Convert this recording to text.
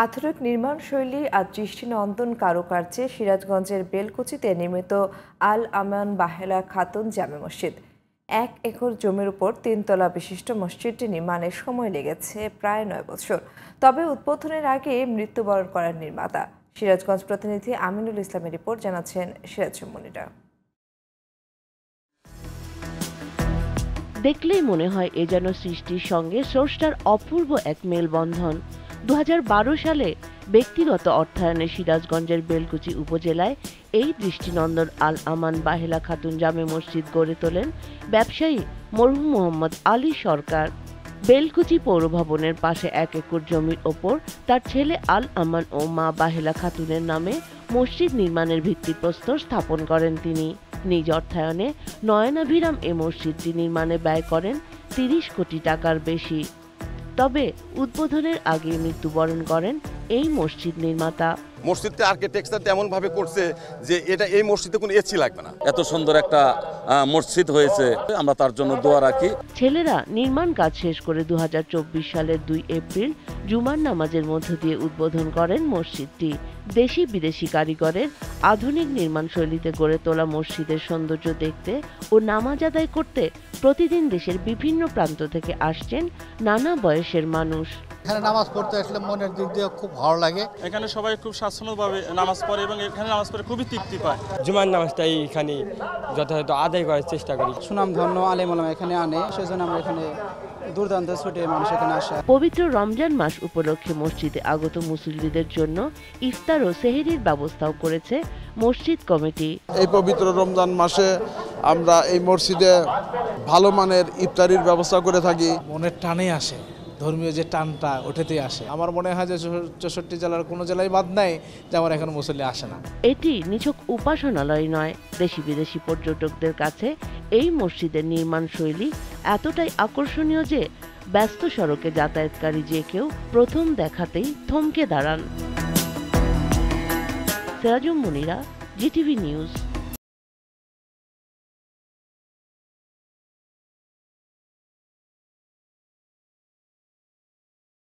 আধুনিক নির্মাণশৈলী আর দৃষ্টিনন্দন কারুকার্যে সিরাজগঞ্জের বেলকুচিতে নির্মিত আল আমান বাহেলা খাতুন জামে মসজিদ। 1 একর জমির উপর 3 তলা বিশিষ্ট মসজিদটি নির্মাণে সময় লেগেছে প্রায় 9 বছর। তবে উদ্বোধনের আগে মৃত্যুবরণ করেন নির্মাতা। সিরাজগঞ্জ প্রতিনিধি আমিনুল ইসলামের রিপোর্ট, জানাচ্ছেন সিরাজ মনিরা। দেখলেই মনে হয় এ যেন সৃষ্টির সঙ্গে স্রষ্টার অপূর্ব এক মেলবন্ধন। 2012 সালে ব্যক্তিগত অর্থায়নে সিরাজগঞ্জের বেলকুচি উপজেলায় এই দৃষ্টিনন্দন আল আমান বাহেলা খাতুন জামে মসজিদ গড়ে তোলেন ব্যবসায়ী মরহুম মোহাম্মদ আলী সরকার। বেলকুচি পৌর ভবনের পাশে 1 একর জমির ওপর তার ছেলে আল আমান ও মা বাহেলা খাতুনের নামে মসজিদ নির্মাণের ভিত্তিপ্রস্তর স্থাপন করেন তিনি। নিজ অর্থায়নে নয়নাভিরাম এ মসজিদটি নির্মাণে ব্যয় করেন 30 কোটি টাকার বেশি। তবে উদ্বোধনের আগে মৃত্যুবরণ করেন এই মসজিদ নির্মাতা। মসজিদটা আর্কিটেকচার এমন ভাবে করছে যে এটা এই মসজিদে কোনো এসি লাগবে না। এত সুন্দর একটা মসজিদ হয়েছে, আমরা তার জন্য দোয়া রাখি। ছেলেরা নির্মাণ কাজ শেষ করে 2024 সালের 2 এপ্রিল জুমার নামাজের মধ্য দিয়ে উদ্বোধন করেন মসজিদটি। দেশি বিদেশি কারিগরের আধুনিক নির্মাণ শৈলীতে গড়ে তোলা মসজিদের সৌন্দর্য দেখতে ও নামাজ আদায় করতে প্রতিদিন দেশের বিভিন্ন প্রান্ত থেকে আসছেন নানা বয়সের মানুষ। এখানে নামাজ পড়তে আসলে মনের দিক দিয়ে খুব ভালো লাগে। এখানে সবাই খুব স্বাচ্ছন্দ্যভাবে নামাজ পড়ে এবং এখানে নামাজ পড়ে খুবই তৃপ্তি পায়। জুমার নামাজটা এখানে যথাযথ আদায় করার চেষ্টা করি। সুনামধন্য আলেম ওলামা এখানে আনে, সেজন্য আমরা এখানে দুর্দান্ত ছুটে মানুষ এখানে আসে। পবিত্র রমজান মাস উপলক্ষে মসজিদে আগত মুসল্লিদের জন্য ইফতার ও সেহরির ব্যবস্থাও করেছে মসজিদ কমিটি। এই পবিত্র রমজান মাসে আমরা এই মসজিদে ভালো মানের ইফতারির ব্যবস্থা করে থাকি। মনের টানে আসে, ধর্মীয় যে টানটা ওটাতেই আসে। আমার মনে হয় যে 64 জেলার কোনো জেলায় বাদ নাই যে আমার এখানে মুসল্লি আসে না। এটি নিছক উপাসনালয় নয়, দেশি বিদেশি পর্যটকদের কাছে এই মসজিদের নির্মাণ শৈলী এতটাই আকর্ষণীয় যে ব্যস্ত সড়কে যাতায়াতকারী যে কেউ প্রথম দেখাতেই থমকে দাঁড়ান। সিরাজুম মুনিরা, জিটিভি নিউজ।